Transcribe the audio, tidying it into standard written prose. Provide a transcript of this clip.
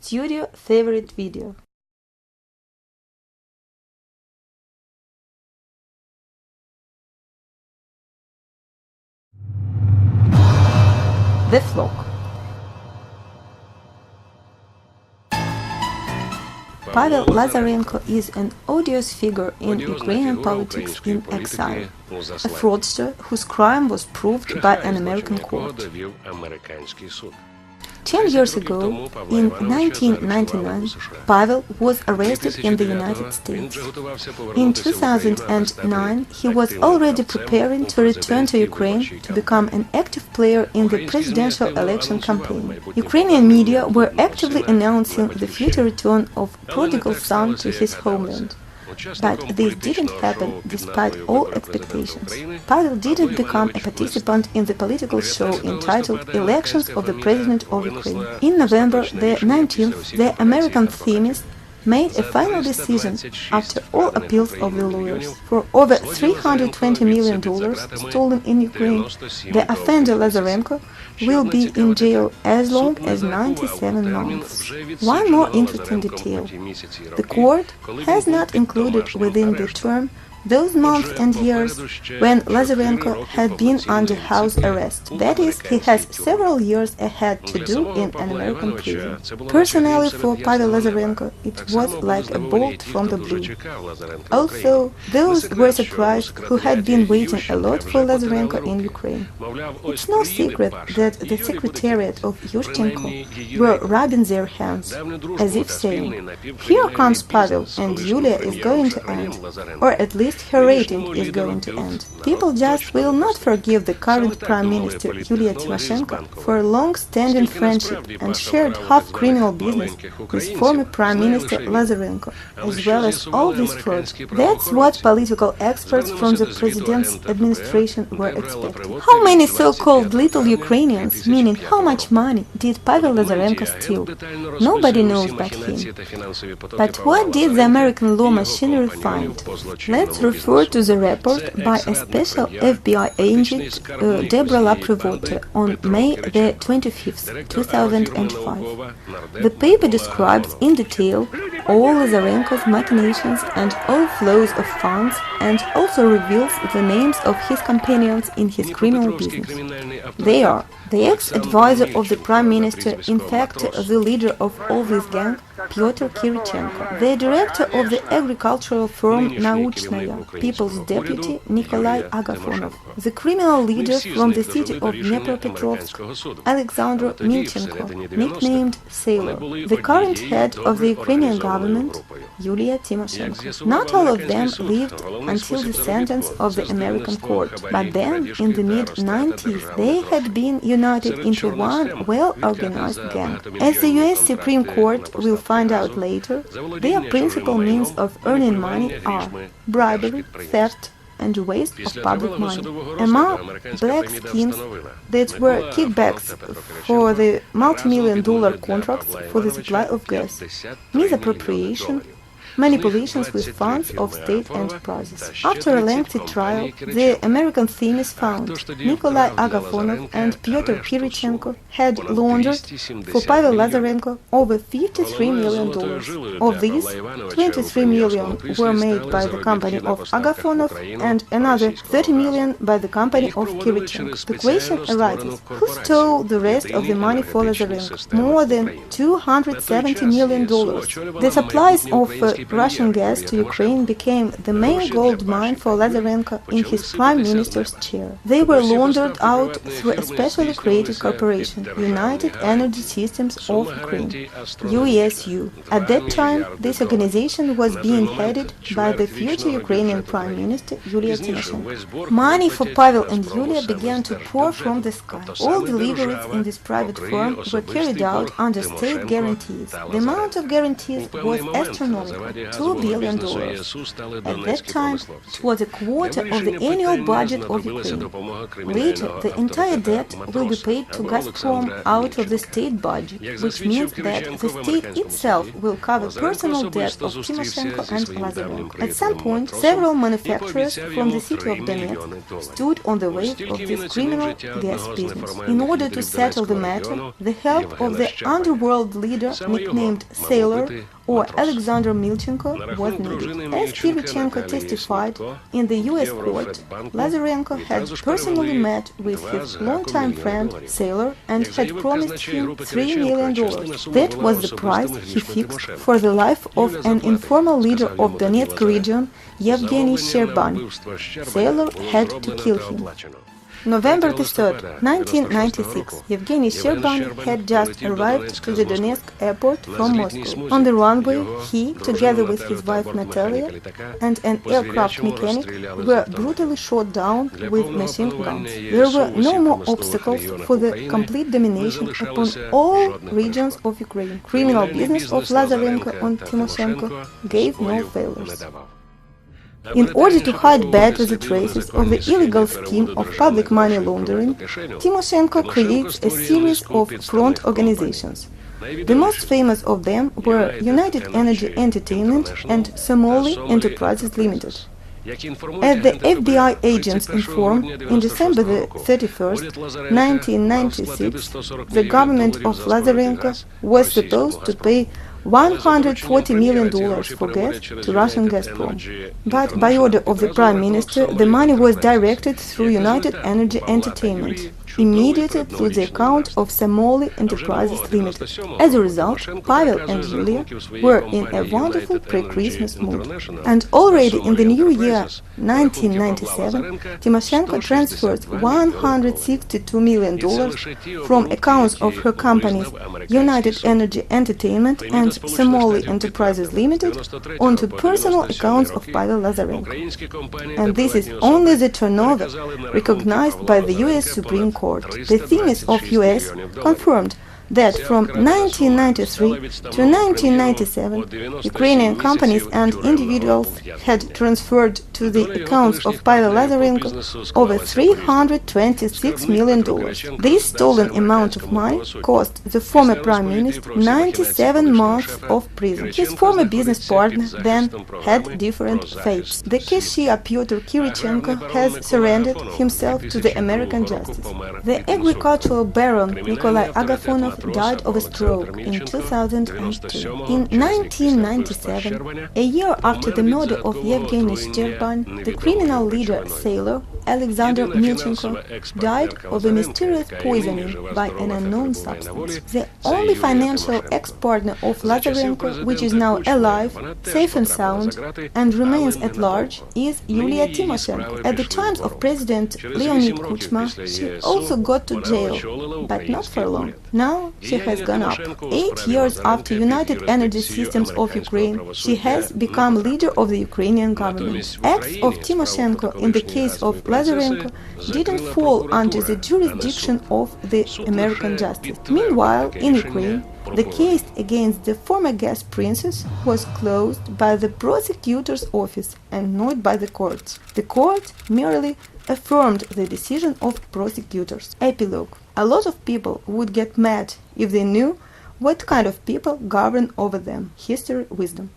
Studio favorite video. The Flock. Pavel Lazarenko is an odious figure in Ukrainian politics in exile, a fraudster whose crime was proved by an American court. 10 years ago, in 1999, Pavel was arrested in the United States. In 2009, he was already preparing to return to Ukraine to become an active player in the presidential election campaign. Ukrainian media were actively announcing the future return of prodigal son to his homeland. But this didn't happen despite all expectations. Pavel didn't become a participant in the political show entitled Elections of the President of Ukraine. In November the 19th, the American themist made a final decision after all appeals of the lawyers. For over $320 million stolen in Ukraine, the offender Lazarenko will be in jail as long as 97 months. One more interesting detail. The court has not included within the term those months and years when Lazarenko had been under house arrest. That is, he has several years ahead to do in an American prison. Personally, for Pavel Lazarenko, it was like a bolt from the blue. Also, those were surprised who had been waiting a lot for Lazarenko in Ukraine. It's no secret that the secretariat of Yushchenko were rubbing their hands, as if saying, "Here comes Pavel, and Yulia is going to end," or at least her rating is going to end. People just will not forgive the current Prime Minister Yulia Tymoshenko for a long-standing friendship and shared half-criminal business with former Prime Minister Lazarenko, as well as all this fraud. That's what political experts from the President's administration were expecting. How many so-called little Ukrainians, meaning how much money, did Pavel Lazarenko steal? Nobody knows but him. But what did the American law machinery find? Let's refer to the report by a special FBI agent, Deborah Laprivote, on May the 25th, 2005. The paper describes in detail all Lazarenko's machinations and all flows of funds, and also reveals the names of his companions in his criminal business. They are the ex-advisor of the Prime Minister, in fact the leader of all this gang, Pyotr Kirichenko, the director of the agricultural firm Nauchnaya, People's Deputy Nikolai Agafonov, the criminal leader from the city of Dnepropetrovsk, Alexander Milchenko, nicknamed Sailor, the current head of the Ukrainian government, Yulia Tymoshenko. Not all of them lived until the sentence of the American court, but then, in the mid-90s, they had been united into one well-organized gang. As the US Supreme Court will find out later, their principal means of earning money are bribery, theft, and waste of public money. Among black schemes that were kickbacks for the multi-million-dollar contracts for the supply of gas, misappropriation, manipulations with funds of state enterprises. After a lengthy trial, the American themist found Nikolai Agafonov and Pyotr Kirichenko had laundered for Pavel Lazarenko over $53 million. Of these, $23 million were made by the company of Agafonov and another $30 million by the company of Kirichenko. The question arises, who stole the rest of the money for Lazarenko? More than $270 million. The supplies of Russian gas to Ukraine became the main gold mine for Lazarenko in his prime minister's chair. They were laundered out through a specially created corporation, United Energy Systems of Ukraine, UESU. At that time, this organization was being headed by the future Ukrainian Prime Minister Yulia Tymoshenko. Money for Pavel and Yulia began to pour from the sky. All deliveries in this private firm were carried out under state guarantees. The amount of guarantees was astronomical. $2 billion. At that time, it was a quarter of the annual budget of Ukraine. Later, the entire debt will be paid to Gazprom out of the state budget, which means that the state itself will cover personal debt of Tymoshenko and Lazarenko. At some point, several manufacturers from the city of Donetsk stood on the way of this criminal gas business. In order to settle the matter, the help of the underworld leader nicknamed Sailor or Alexander Milchenko was needed. As Kirichenko testified in the U.S. court, Lazarenko had personally met with his longtime friend Sailor and had promised him $3 million. That was the price he fixed for the life of an informal leader of Donetsk region, Yevgeny Sherban. Sailor had to kill him. November 3rd, 1996, Yevgeny Sherban had just arrived to the Donetsk airport from Moscow. On the runway, he, together with his wife Natalia and an aircraft mechanic, were brutally shot down with machine guns. There were no more obstacles for the complete domination upon all regions of Ukraine. Criminal business of Lazarenko and Tymoshenko gave no failures. In order to hide better the traces of the illegal scheme of public money laundering, Tymoshenko creates a series of front organizations. The most famous of them were United Energy Entertainment and Samoly Enterprises Limited. As the FBI agents informed, in December 31st, 1996, the government of Lazarenko was supposed to pay $140 million for gas to Russian Gazprom. But by order of the Prime Minister, the money was directed through United Energy Entertainment, immediately to the account of Samoly Enterprises Limited. As a result, Pavel and Yulia were in a wonderful pre-Christmas mood. And already in the new year 1997, Tymoshenko transferred $162 million from accounts of her companies United Energy Entertainment and Samoly Enterprises Limited onto personal accounts of Pavel Lazarenko. And this is only the turnover recognized by the U.S. Supreme Court. The themis of U.S. confirmed that from 1993 to 1997, Ukrainian companies and individuals had transferred to the accounts of Pavel Lazarenko over $326 million. This stolen amount of money cost the former Prime Minister 97 months of prison. His former business partner then had different fates. The cashier Pyotr Kirichenko has surrendered himself to the American justice. The agricultural baron Nikolai Agafonov died of a stroke in 2002. In 1997, a year after the murder of Yevgeny Sherban, the criminal leader Sailor Alexander Milchenko died of a mysterious poisoning by an unknown substance. The only financial ex-partner of Lazarenko, which is now alive, safe and sound, and remains at large, is Yulia Tymoshenko. At the times of President Leonid Kuchma, she also got to jail, but not for long. Now she has gone up. 8 years after United Energy Systems of Ukraine, she has become leader of the Ukrainian government. Acts of Tymoshenko in the case of Lazarenko didn't fall under the jurisdiction of the American justice. Meanwhile, in Ukraine, the case against the former gas princess was closed by the prosecutor's office and not by the courts. The court merely affirmed the decision of prosecutors. Epilogue. A lot of people would get mad if they knew what kind of people govern over them. History, wisdom.